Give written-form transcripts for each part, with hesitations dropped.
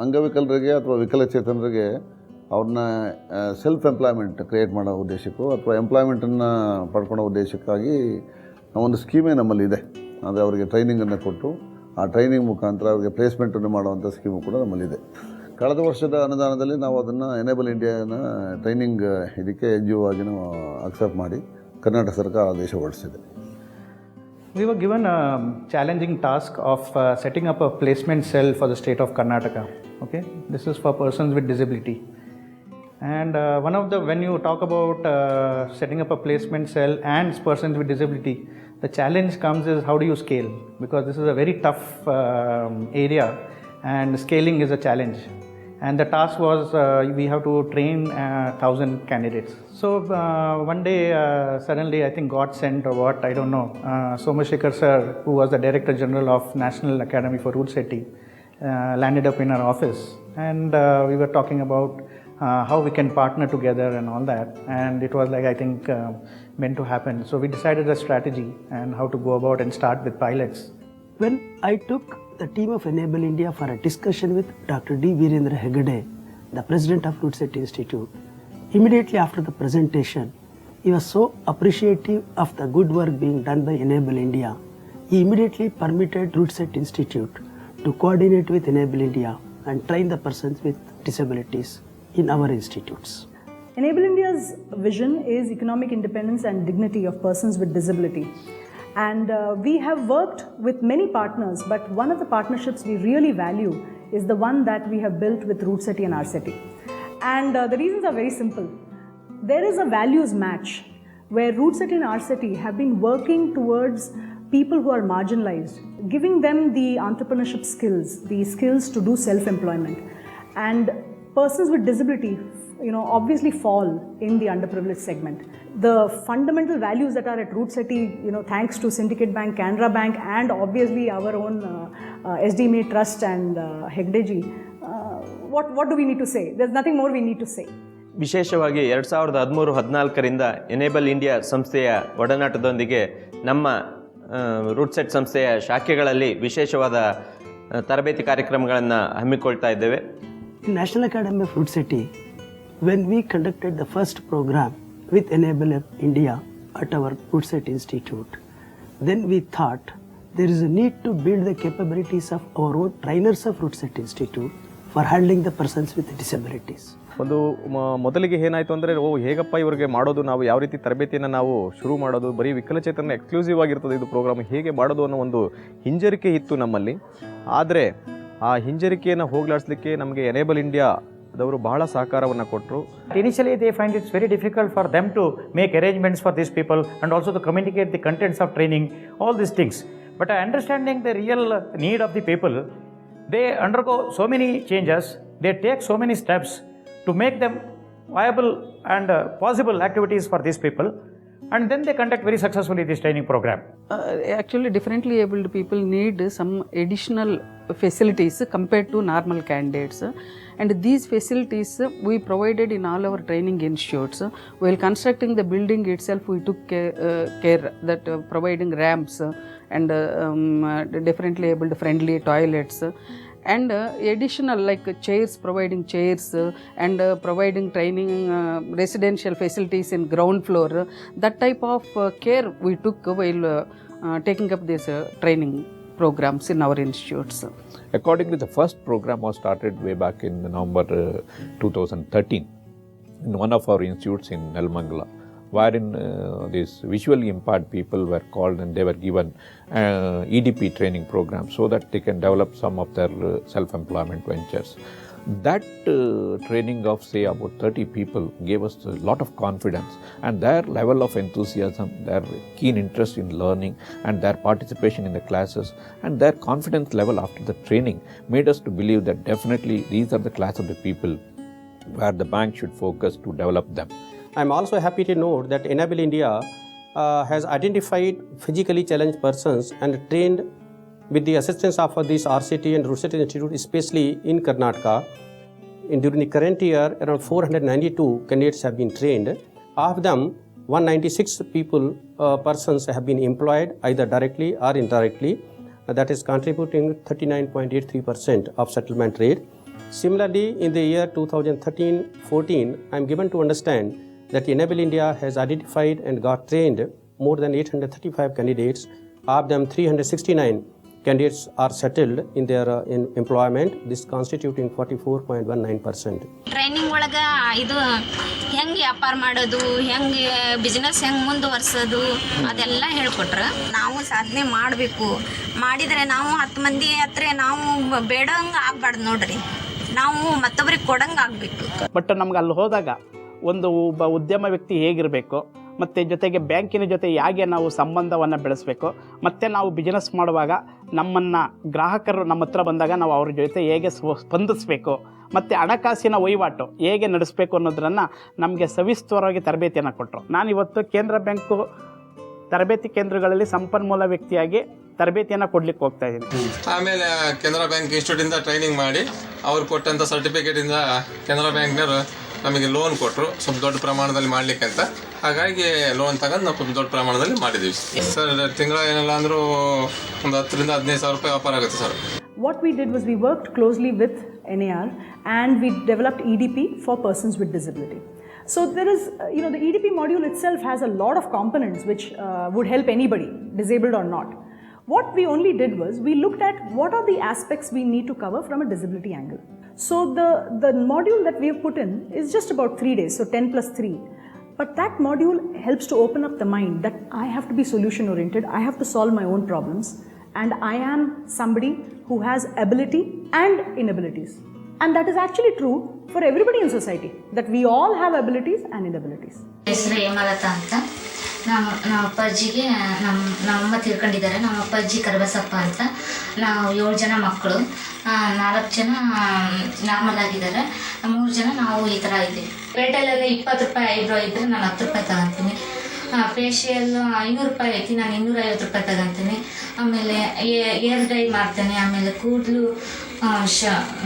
ಅಂಗವಿಕಲರಿಗೆ ಅಥವಾ ವಿಕಲಚೇತನರಿಗೆ ಅವ್ರನ್ನ ಸೆಲ್ಫ್ ಎಂಪ್ಲಾಯ್ಮೆಂಟ್ ಕ್ರಿಯೇಟ್ ಮಾಡೋ ಉದ್ದೇಶಕ್ಕೂ ಅಥವಾ ಎಂಪ್ಲಾಯ್ಮೆಂಟನ್ನು ಪಡ್ಕೊಳ್ಳೋ ಉದ್ದೇಶಕ್ಕಾಗಿ ಒಂದು ಸ್ಕೀಮೇ ನಮ್ಮಲ್ಲಿದೆ. ಅಂದರೆ ಅವರಿಗೆ ಟ್ರೈನಿಂಗನ್ನು ಕೊಟ್ಟು ಆ ಟ್ರೈನಿಂಗ್ ಮುಖಾಂತರ ಅವರಿಗೆ ಪ್ಲೇಸ್ಮೆಂಟನ್ನು ಮಾಡುವಂಥ ಸ್ಕೀಮು ಕೂಡ ನಮ್ಮಲ್ಲಿದೆ. ಕಳೆದ ವರ್ಷದ ಅನುದಾನದಲ್ಲಿ ನಾವು ಅದನ್ನು ಎನೇಬಲ್ ಇಂಡಿಯಾನ ಟ್ರೈನಿಂಗ್ ಇದಕ್ಕೆ NGO ಆಗಿ ನಾವು ಅಕ್ಸೆಪ್ಟ್ ಮಾಡಿ ಕರ್ನಾಟಕ ಸರ್ಕಾರ ಆದೇಶ ಹೊರಡಿಸಿದೆ. We were given a challenging task of setting up a placement cell for the state of Karnataka. Okay, this is for persons with disability. And when you talk about setting up a placement cell and persons with disability, the challenge comes is how do you scale? Because this is a very tough area and scaling is a challenge. And the task was we have to train 1,000 candidates. So one day suddenly I think God sent or what, I don't know, Somashekar sir, who was the Director General of National Academy for RUDSET, landed up in our office and we were talking about how we can partner together and all that, and it was like I think meant to happen. So we decided a strategy and how to go about and start with pilots. When I took the team of Enable India for a discussion with Dr. D. Virendra Hegde, the president of RUDSET Institute, immediately after the presentation, he was so appreciative of the good work being done by Enable India. He immediately permitted RUDSET Institute to coordinate with Enable India and train the persons with disabilities in our institutes. Enable India's vision is economic independence and dignity of persons with disability. And we have worked with many partners, but one of the partnerships we really value is the one that we have built with RUDSET and RCET. And the reasons are very simple. There is a values match where RUDSET and RCET have been working towards people who are marginalized, giving them the entrepreneurship skills, the skills to do self-employment. And persons with disability, obviously fall in the underprivileged segment. The fundamental values that are at RUDSET, thanks to Syndicate Bank, Canara Bank, and obviously our own SDMA Trust and Hegdeji, what do we need to say? There's nothing more we need to say. ವಿಶೇಷವಾಗಿ 2013-14ರಿಂದ enable India ಸಂಸ್ಥೆಯ ಒಡನಾಟದೊಂದಿಗೆ ನಮ್ಮ ರೂಡ್ಸೆಟ್ ಸಂಸ್ಥೆಯ ಶಾಖೆಗಳಲ್ಲಿ ವಿಶೇಷವಾದ ತರಬೇತಿ ಕಾರ್ಯಕ್ರಮಗಳನ್ನು ಹಮ್ಮಿಕೊಳ್ತಾ ಇದ್ದೇವೆ. In National Academy of RUDSET, when we conducted the first program with Enable India at our RUDSET Institute, then we thought there is a need to build the capabilities of our own trainers of RUDSET Institute for handling the persons with disabilities. ಒಂದು ಮೊದಲಿಗೆ ಏನಾಯಿತು ಅಂದರೆ ಹೇಗಪ್ಪ ಇವ್ರಿಗೆ ಮಾಡೋದು, ನಾವು ಯಾವ ರೀತಿ ತರಬೇತಿಯನ್ನು ನಾವು ಶುರು ಮಾಡೋದು, ಬರೀ ವಿಕಲಚೇತನ ಎಕ್ಸ್ಕ್ಲೂಸಿವ್ ಆಗಿರ್ತದೆ ಇದು ಪ್ರೋಗ್ರಾಮ್, ಹೇಗೆ ಮಾಡೋದು ಅನ್ನೋ ಒಂದು ಹಿಂಜರಿಕೆ ಇತ್ತು ನಮ್ಮಲ್ಲಿ. ಆದರೆ ಆ ಹಿಂಜರಿಕೆಯನ್ನು ಹೋಗಲಾಡಿಸಲಿಕ್ಕೆ ನಮಗೆ ಎನೇಬಲ್ ಇಂಡಿಯಾದವರು ಬಹಳ ಸಹಕಾರವನ್ನು ಕೊಟ್ಟರು. Initially they find it's very difficult for them to make arrangements for these people and also to communicate the contents of training, all these things. But understanding the real need of the people, they undergo so many changes, they take so many steps to make them viable and possible activities for these people, and then they conduct very successfully this training program. Actually differently abled people need some additional facilities compared to normal candidates, and these facilities we provided in all our training institutes. While constructing the building itself, we took care that providing ramps and differently abled friendly toilets, and additional like chairs, providing chairs and providing training residential facilities in ground floor. That type of care we took while taking up these training programs in our institutes. Accordingly, the first program was started way back in November 2013 in one of our institutes in Nelmangala, wherein these visually impaired people were called and they were given EDP training program so that they can develop some of their self-employment ventures. That training of say about 30 people gave us a lot of confidence, and their level of enthusiasm, their keen interest in learning and their participation in the classes and their confidence level after the training made us to believe that definitely these are the class of the people where the bank should focus to develop them. I am also happy to note that Enable India has identified physically challenged persons and trained with the assistance of this RCET and RUDSET Institute, especially in Karnataka. During the current year, around 492 candidates have been trained. Of them, 196 persons have been employed either directly or indirectly. That is contributing 39.83% of settlement rate. Similarly, in the year 2013-14, I am given to understand that Enable India has identified and got trained more than 835 candidates. Of them, 369 candidates are settled in their employment, this constituting 44.19%. Training ಒಳಗೆ ಇದು ಹೆಂಗೆ ವ್ಯಾಪಾರ ಮಾಡೋದು, ಹೆಂಗೆ business ಹೆಂಗೆ ಮುಂದುವರ್ಸೋದು ಅದೆಲ್ಲ ಹೇಳ್ಕೊಟ್ರು. ನಾವು ಸಾಧನೆ ಮಾಡಬೇಕು, ಮಾಡಿದರೆ ನಾವು 10 ಮಂದಿ ಹತ್ರ ನಾವು ಬೇಡಂಗೆ ಆಗ್ಬಾರ್ದು ನೋಡ್ರಿ, ನಾವು ಮತ್ತೊಬ್ರಿಗೆ ಕೊಡಂಗೆ ಆಗಬೇಕು. ಬಟ್ ನಮ್ಗೆ ಅಲ್ಲಿ ಹೋದಾಗ ಒಂದು ಒಬ್ಬ ಉದ್ಯಮ ವ್ಯಕ್ತಿ ಹೇಗಿರಬೇಕು, ಮತ್ತು ಜೊತೆಗೆ ಬ್ಯಾಂಕಿನ ಜೊತೆ ಹೇಗೆ ನಾವು ಸಂಬಂಧವನ್ನು ಬೆಳೆಸಬೇಕು, ಮತ್ತು ನಾವು ಬಿಸ್ನೆಸ್ ಮಾಡುವಾಗ ನಮ್ಮನ್ನು ಗ್ರಾಹಕರು ನಮ್ಮ ಹತ್ರ ಬಂದಾಗ ನಾವು ಅವ್ರ ಜೊತೆ ಹೇಗೆ ಸ್ಪಂದಿಸಬೇಕು, ಮತ್ತು ಹಣಕಾಸಿನ ವಹಿವಾಟು ಹೇಗೆ ನಡೆಸಬೇಕು ಅನ್ನೋದನ್ನು ನಮಗೆ ಸವಿಸ್ತರವಾಗಿ ತರಬೇತಿಯನ್ನು ಕೊಟ್ಟರು. ನಾನಿವತ್ತು ಕೇಂದ್ರ ಬ್ಯಾಂಕು ತರಬೇತಿ ಕೇಂದ್ರಗಳಲ್ಲಿ ಸಂಪನ್ಮೂಲ ವ್ಯಕ್ತಿಯಾಗಿ ತರಬೇತಿಯನ್ನು ಕೊಡ್ಲಿಕ್ಕೆ ಹೋಗ್ತಾ ಇದ್ದೀನಿ. ಆಮೇಲೆ ಕೆನರಾ ಬ್ಯಾಂಕ್ ಇನ್ಸ್ಟಿಟ್ಯೂಟಿಂದ ಟ್ರೈನಿಂಗ್ ಮಾಡಿ ಅವ್ರು ಕೊಟ್ಟಂಥ ಸರ್ಟಿಫಿಕೇಟಿಂದ ಕೆನರಾ ಬ್ಯಾಂಕ್ನವರು ನಮಗೆ ಲೋನ್ ಕೊಟ್ಟರು, ಸ್ವಲ್ಪ ದೊಡ್ಡ ಪ್ರಮಾಣದಲ್ಲಿ ಮಾಡಲಿಕ್ಕೆ ಅಂತ. ಹಾಗಾಗಿ ಲೋನ್ ತಗೊಂಡು ನಾವು ಸ್ವಲ್ಪ ದೊಡ್ಡ ಪ್ರಮಾಣದಲ್ಲಿ ಮಾಡಿದ್ದೀವಿ ಸರ್. ತಿಂಗಳ ಏನೆಲ್ಲ ಅಂದರೂ ಒಂದು 10,000 to 15,000 ರೂಪಾಯಿ ವ್ಯಾಪಾರ ಆಗುತ್ತೆ sir. What we did was we worked closely with NAR and we developed EDP for persons with disability. So there is, the EDP module itself has a lot of components which would help anybody, disabled or not. What we only did was we looked at what are the aspects we need to cover from a disability angle. So the module that we have put in is just about 3 days, so 10 plus 3. But that module helps to open up the mind that I have to be solution oriented, I have to solve my own problems, and I am somebody who has ability and inabilities. And that is actually true for everybody in society, that we all have abilities and inabilities. ಹೆಸರು ಹೇಮಲತಾ ಅಂತ. ನಮ್ಮ ಅಪ್ಪಾಜಿಗೆ ನಮ್ಮಮ್ಮ ತಿಳ್ಕೊಂಡಿದ್ದಾರೆ. ನಮ್ಮ ಅಪ್ಪಾಜಿ ಕರಬಸಪ್ಪ ಅಂತ. ನಾವು 7 ಜನ ಮಕ್ಕಳು, 4 ಜನ ನಾರ್ಮಲ್ ಆಗಿದ್ದಾರೆ, 3 ಜನ ನಾವು ಈ ಥರ ಇದ್ದೀವಿ. ಪೇಟೆಲೆಲ್ಲ 20 ರೂಪಾಯಿ ಐಬ್ರೋ ಇದ್ದರೆ ನಾನು 10 ರೂಪಾಯಿ ತಗೊತೀನಿ. ಫೇಶಿಯಲ್ 500 ರೂಪಾಯಿ ಐತಿ, ನಾನು 250 ರೂಪಾಯಿ ತಗೊತೀನಿ. ಆಮೇಲೆ ಏರ್ ಡೈ ಮಾಡ್ತೇನೆ, ಆಮೇಲೆ ಕೂದಲು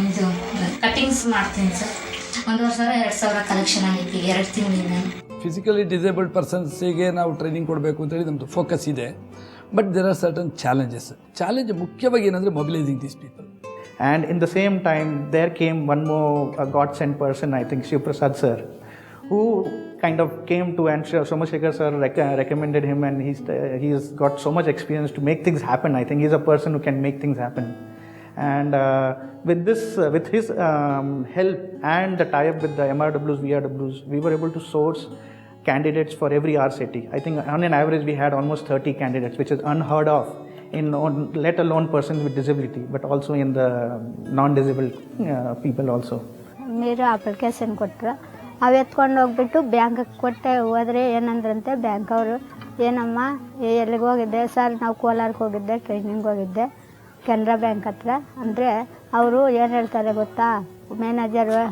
ಇದು ಕಟಿಂಗ್ಸ್ ಮಾಡ್ತೀನಿ ಸರ್. 1,000-2,000 ಕಲೆಕ್ಷನ್ ಆಗೈತಿ 2 ತಿಂಗಳಿಂದ. ಫಿಸಿಕಲಿ ಡಿಸೇಬಲ್ಡ್ ಪರ್ಸನ್ಸಿಗೆ ನಾವು ಟ್ರೈನಿಂಗ್ ಕೊಡಬೇಕು ಅಂತೇಳಿ ನಮ್ಮದು ಫೋಕಸ್ ಇದೆ. But there are certain challenge ಮುಖ್ಯವಾಗಿ ಏನಂದರೆ mobilising these people. And in the same time, there came one more God-sent person, I think Shiv-Prasad sir, who kind of came to, and Somashekar sir recommended him, and he's got so much experience to make things happen. I think he's a person who can make things happen. And with his help and the tie-up with the MRWs, VRWs, we were able to source candidates for every RCT. I think on an average we had almost 30 candidates, which is unheard of let alone persons with disability, but also in the non-disabled people also. మీరు application ಕೊಟ್ಟರು, ಅವು ಎತ್ಕೊಂಡು ಹೋಗ್ಬಿಟ್ಟು ಬ್ಯಾಂಕಿಗೆ ಕೊಟ್ಟೆ. ಹೋದರೆ ಏನಂದ್ರಂತೆ bank ಅವರು, ಏನಮ್ಮ ಎಲ್ಲಿಗೆ ಹೋಗಿದ್ದೆ? ಸರ್ ನಾವು ಕೋಲಾರಕ್ಕೆ ಹೋಗಿದ್ದೆ, ಟ್ರೈನಿಂಗ್ ಹೋಗಿದ್ದೆ ಕೆನರಾ ಬ್ಯಾಂಕ್ ಹತ್ರ. ಅಂದರೆ ಅವರು ಏನು ಹೇಳ್ತಾರೆ ಗೊತ್ತಾ, ಮ್ಯಾನೇಜರು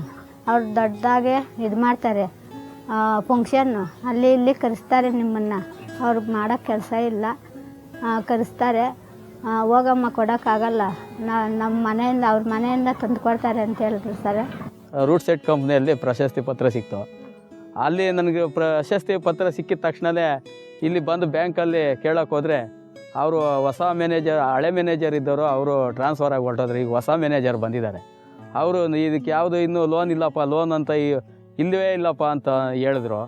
ಅವ್ರು ದೊಡ್ಡದಾಗೆ ಇದು ಮಾಡ್ತಾರೆ, ಫಂಕ್ಷನ್ನು ಅಲ್ಲಿ ಇಲ್ಲಿ ಕರೆಸ್ತಾರೆ ನಿಮ್ಮನ್ನು, ಅವ್ರಿಗೆ ಮಾಡೋಕ್ಕೆ ಕೆಲಸ ಇಲ್ಲ, ಕರೆಸ್ತಾರೆ, ಹೋಗಮ್ಮ ಕೊಡೋಕ್ಕಾಗಲ್ಲ, ನಮ್ಮ ಮನೆಯಿಂದ ಅವ್ರ ಮನೆಯಿಂದ ತಂದು ಕೊಡ್ತಾರೆ ಅಂತ ಹೇಳಿದ್ರು ಸರ್. RUDSET ಕಂಪ್ನಿಯಲ್ಲಿ ಪ್ರಶಸ್ತಿ ಪತ್ರ ಸಿಕ್ತು. ಅಲ್ಲಿ ನನಗೆ ಪ್ರಶಸ್ತಿ ಪತ್ರ ಸಿಕ್ಕಿದ ತಕ್ಷಣವೇ ಇಲ್ಲಿ ಬಂದು ಬ್ಯಾಂಕಲ್ಲಿ ಕೇಳೋಕೆ ಹೋದರೆ ಅವರು ಹೊಸ ಮ್ಯಾನೇಜರ್, ಹಳೆ ಮ್ಯಾನೇಜರ್ ಇದ್ದವರು ಅವರು ಟ್ರಾನ್ಸ್ಫರ್ ಆಗಿ ಹೊರಟೋದ್ರೆ ಈಗ ಹೊಸ ಮ್ಯಾನೇಜರ್ ಬಂದಿದ್ದಾರೆ. ಅವರು ಇದಕ್ಕೆ ಯಾವುದು ಇನ್ನೂ ಲೋನ್ ಇಲ್ಲಪ್ಪ, ಲೋನ್ ಅಂತ ಇಲ್ಲವೇ ಇಲ್ಲಪ್ಪ ಅಂತ ಹೇಳಿದ್ರು.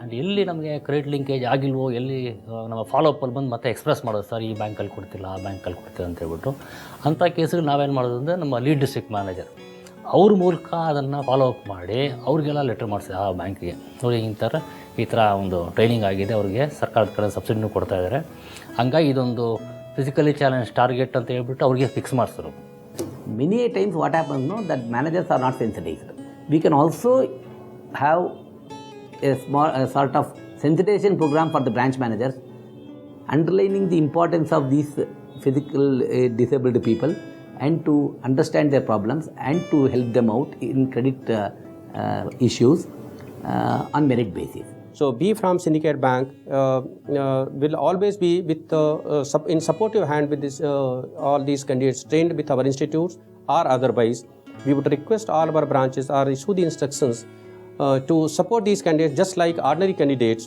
ಆ್ಯಂಡ್ ಎಲ್ಲಿ ನಮಗೆ ಕ್ರೆಡಿಟ್ ಲಿಂಕೇಜ್ ಆಗಿಲ್ವೋ, ಎಲ್ಲಿ ನಮ್ಮ ಫಾಲೋಅಪ್ಪಲ್ಲಿ ಬಂದು ಮತ್ತೆ ಎಕ್ಸ್ಪ್ರೆಸ್ ಮಾಡೋದು, ಸರ್ ಈ ಬ್ಯಾಂಕಲ್ಲಿ ಕೊಡ್ತಿಲ್ಲ, ಆ ಬ್ಯಾಂಕಲ್ಲಿ ಕೊಡ್ತೀವಿ ಅಂತ ಹೇಳ್ಬಿಟ್ಟು. ಅಂಥ ಕೇಸಿಗೆ ನಾವೇನು ಮಾಡೋದು ಅಂದರೆ ನಮ್ಮ ಲೀಡ್ ಡಿಸ್ಟ್ರಿಕ್ಟ್ ಮ್ಯಾನೇಜರ್ ಅವ್ರ ಮೂಲಕ ಅದನ್ನು ಫಾಲೋಅಪ್ ಮಾಡಿ ಅವ್ರಿಗೆಲ್ಲ ಲೆಟರ್ ಮಾಡಿಸಿ ಆ ಬ್ಯಾಂಕಿಗೆ, ನೋಡಿ ಈ ಥರ ಒಂದು ಟ್ರೈನಿಂಗ್ ಆಗಿದೆ, ಅವ್ರಿಗೆ ಸರ್ಕಾರದ ಕಡೆ ಸಬ್ಸಿಡಿನೂ ಕೊಡ್ತಾ ಇದ್ದಾರೆ, ಹಂಗಾಗಿ ಇದೊಂದು ಫಿಸಿಕಲಿ ಚಾಲೆಂಜ್ ಟಾರ್ಗೆಟ್ ಅಂತ ಹೇಳ್ಬಿಟ್ಟು ಅವ್ರಿಗೆ ಫಿಕ್ಸ್ ಮಾಡಿಸ್ತಾರೆ. Many a times what happens that managers are not sensitized. We can also have a sort of sensitization program for the branch managers, underlining the importance of these physical disabled people and to understand their problems and to help them out in credit issues on merit basis. So B from Syndicate Bank will always be with in supportive hand with this all these candidates trained with our institutes or otherwise. We would request all our branches or issue the instructions to support these candidates just like ordinary candidates,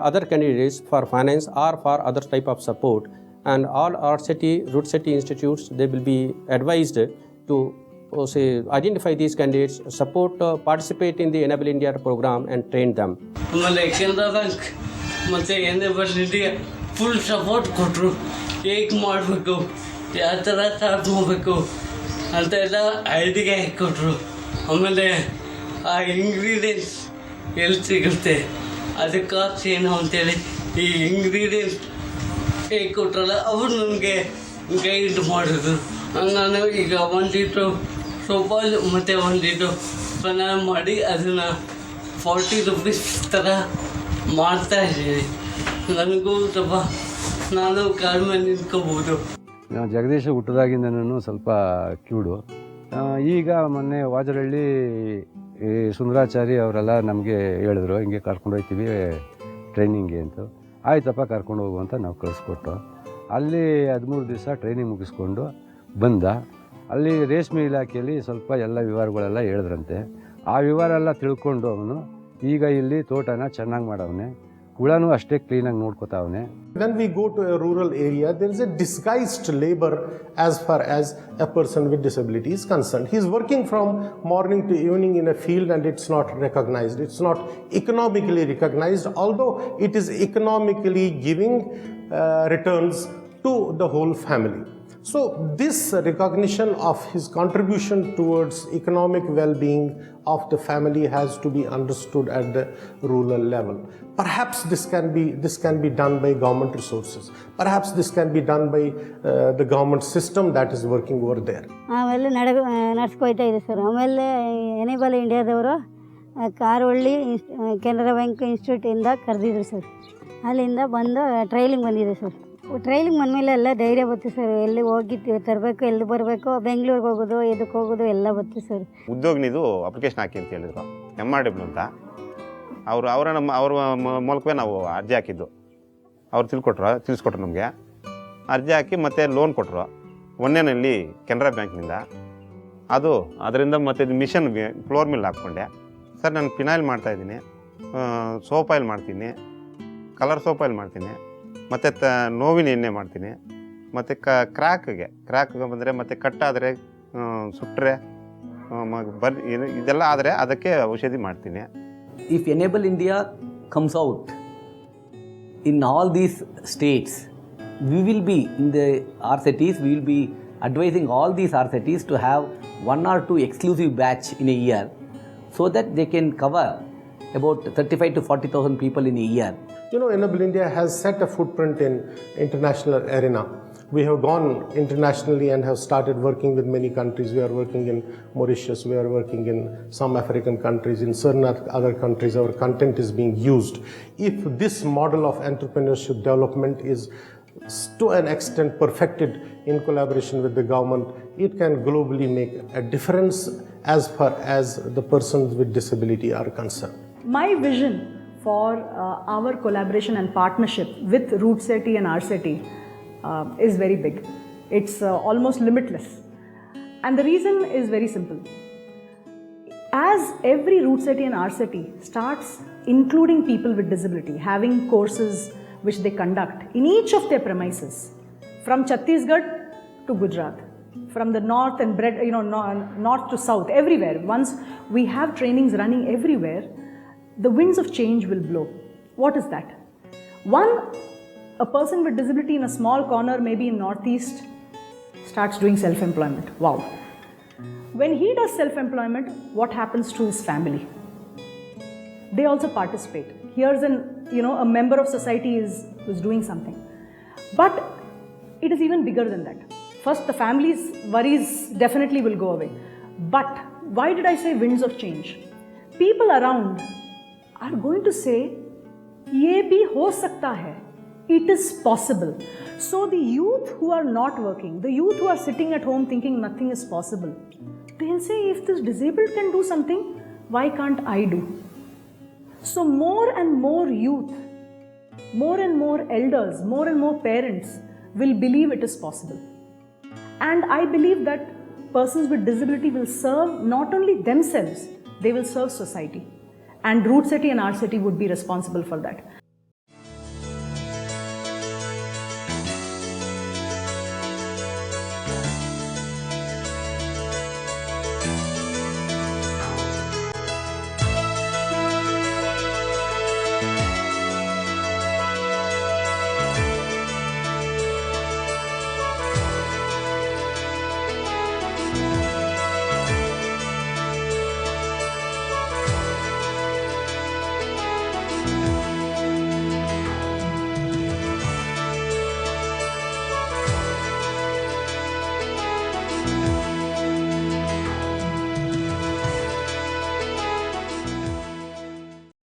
other candidates for finance or for other type of support. And all RUDSET institutes, they will be advised to identify these candidates, support, participate in the Enable India program and train them. ಆಮೇಲೆ Canara bank ಮತ್ತು enable India full support ಕೊಟ್ಟರು. ಹೇಗೆ ಮಾಡಬೇಕು, ಯಾವ ಥರ start ಮಾಡಬೇಕು ಅಂತ ಎಲ್ಲ ಐಡಿಯಾ ಕೊಟ್ಟರು. ಆಮೇಲೆ ಆ ಇಂಗ್ರೀಡಿಯೆಂಟ್ಸ್ ಎಲ್ಲಿ ಸಿಗುತ್ತೆ, ಅದಕ್ಕೆ ಕಾಸ್ಟ್ ಏನು ಅಂತೇಳಿ ಈ ಇಂಗ್ರೀಡಿಯೆಂಟ್ಸ್ ಹೇಗೆ ಕೊಟ್ಟರಲ್ಲ ಅವರು ನನಗೆ ಗೈಡ್ ಮಾಡಿದ್ರು. ನಾನು ಈಗ 1 ಲೀಟ್ರು ಸೋಪ್ ಆಯಿಲ್ ಮತ್ತು 1 ಲೀಟ್ರು ಸ್ನಾನ ಮಾಡಿ ಅದನ್ನು 40 ರುಪೀಸ್ ಥರ ಮಾಡ್ತಾಯಿದ್ದೀನಿ. ನನಗೂ ಸ್ವಲ್ಪ ನಾನು ಕಡಿಮೆ ನಿಂತ್ಕೋಬೋದು. ನಾವು ಜಗದೀಶ ಹುಟ್ಟಿದಾಗಿಂದನೂ ಸ್ವಲ್ಪ ಕಿವುಡು. ಈಗ ಮೊನ್ನೆ ವಾಜರಳ್ಳಿ ಈ ಸುಂದರಾಚಾರಿ ಅವರೆಲ್ಲ ನಮಗೆ ಹೇಳಿದ್ರು, ಹಿಂಗೆ ಕರ್ಕೊಂಡು ಹೋಗ್ತೀವಿ ಟ್ರೈನಿಂಗ್ಗೆ ಅಂತ. ಆಯ್ತಪ್ಪ ಕರ್ಕೊಂಡು ಹೋಗು ಅಂತ ನಾವು ಕಳಿಸ್ಕೊಟ್ಟು ಅಲ್ಲಿ 13 ದಿವಸ ಟ್ರೈನಿಂಗ್ ಮುಗಿಸ್ಕೊಂಡು ಬಂದ. ಅಲ್ಲಿ ರೇಷ್ಮೆ ಇಲಾಖೆಯಲ್ಲಿ ಸ್ವಲ್ಪ ಎಲ್ಲ ವಿವರಗಳೆಲ್ಲ ಹೇಳಿದ್ರಂತೆ. ಆ ವಿವರ ಎಲ್ಲ ತಿಳ್ಕೊಂಡು ಅವನು ಈಗ ಇಲ್ಲಿ ತೋಟನ ಚೆನ್ನಾಗಿ ಮಾಡವನೆ, ಹುಳನೂ ಅಷ್ಟೇ ಕ್ಲೀನಾಗಿ ನೋಡ್ಕೊತಾವನೆ. When we go to a rural area, there is a disguised labor as far as a person with disability is concerned. He is working from morning to evening in a field and it's not recognized. It's not economically recognized, although it is economically giving returns to the whole family. So this recognition of his contribution towards economic well-being of the family has to be understood at the rural level. Perhaps this can be done by government resources. Perhaps this can be done by the government system that is working over there. ಆಮೇಲೆ ನಡ್ಸ್ಕೊಯ್ತಾ ಇದೆ sir. ಆಮೇಲೆ enable ಇಂಡಿಯಾದವರು ಕಾರವಳ್ಳಿ Canara bank ಇನ್ಸ್ಟಿಟ್ಯೂಟಿಂದ ಕರೆದಿದ್ರು sir. ಅಲ್ಲಿಂದ ಬಂದು training ಬಂದಿದೆ sir. Training ಬಂದಮೇಲೆ ಎಲ್ಲ ಧೈರ್ಯ ಬತ್ತು ಸರ್. ಎಲ್ಲಿ ಹೋಗಿ ತರಬೇಕು, ಎಲ್ಲಿ ಬರಬೇಕು, ಬೆಂಗಳೂರಿಗೆ ಹೋಗೋದು, ಇದಕ್ಕೆ ಹೋಗೋದು ಎಲ್ಲ ಬತ್ತು ಸರ್. ಉದ್ಯೋಗಿನಿದು ಅಪ್ಲಿಕೇಶನ್ ಹಾಕಿ ಅಂತ ಹೇಳಿದ್ರು, MRW ಅಂತ. ಅವ್ರ ಮೂಲಕವೇ ನಾವು ಅರ್ಜಿ ಹಾಕಿದ್ದು. ಅವ್ರು ತಿಳಿಸ್ಕೊಟ್ರು ನಮಗೆ. ಅರ್ಜಿ ಹಾಕಿ ಮತ್ತು ಲೋನ್ ಕೊಟ್ಟರು ಒಂದೇನಲ್ಲಿ ಕೆನರಾ ಬ್ಯಾಂಕ್ನಿಂದ. ಅದರಿಂದ ಮತ್ತು ಮಿಷನ್ ಫ್ಲೋರ್ ಮಿಲ್ ಹಾಕ್ಕೊಂಡೆ ಸರ್. ನಾನು ಫಿನಾಯ್ಲ್ ಮಾಡ್ತಾಯಿದ್ದೀನಿ, ಸೋಪ್ ಆಯಿಲ್ ಮಾಡ್ತೀನಿ, ಕಲರ್ ಸೋಪ್ ಆಯಿಲ್ ಮಾಡ್ತೀನಿ, ಮತ್ತು ನೋವಿನ ಎಣ್ಣೆ ಮಾಡ್ತೀನಿ, ಮತ್ತು ಕ್ರ್ಯಾಕ್ ಬಂದರೆ ಮತ್ತು ಕಟ್ಟಾದರೆ ಸುಟ್ಟರೆ ಇದೆಲ್ಲ ಆದರೆ ಅದಕ್ಕೆ ಔಷಧಿ ಮಾಡ್ತೀನಿ. If Enable India comes out in all these states, we will be in the RCTs, we will be advising all these RCTs to have 1 or 2 exclusive batch in a year so that they can cover about 35 to 40,000 people in a year. You know, Enable India has set a footprint in international arena. We have gone internationally and have started working with many countries. We are working in Mauritius, we are working in some African countries, in certain other countries our content is being used. If this model of entrepreneurship development is to an extent perfected in collaboration with the government, it can globally make a difference as far as the persons with disability are concerned. My vision for our collaboration and partnership with RUDSET and RCET is very big. It's almost limitless. And the reason is very simple. As every RUDSET and RCET starts including people with disability, having courses which they conduct in each of their premises, from Chhattisgarh to Gujarat, from the north and north to south, everywhere. Once we have trainings running everywhere, the winds of change will blow. What is that? One, a person with disability in a small corner, maybe in Northeast, starts doing self-employment. Wow. When he does self-employment, what happens to his family? They also participate. Here's a member of society is doing something. But it is even bigger than that. First, the family's worries definitely will go away. But why did I say winds of change? People around are going to say, ye bhi ho sakta hai. It is possible. So the youth who are not working, the youth who are sitting at home thinking nothing is possible, they'll say, if this disabled can do something, why can't I do? So more and more youth, more and more elders, more and more parents will believe it is possible. And I believe that persons with disability will serve not only themselves, they will serve society. And RUDSET and RCET would be responsible for that.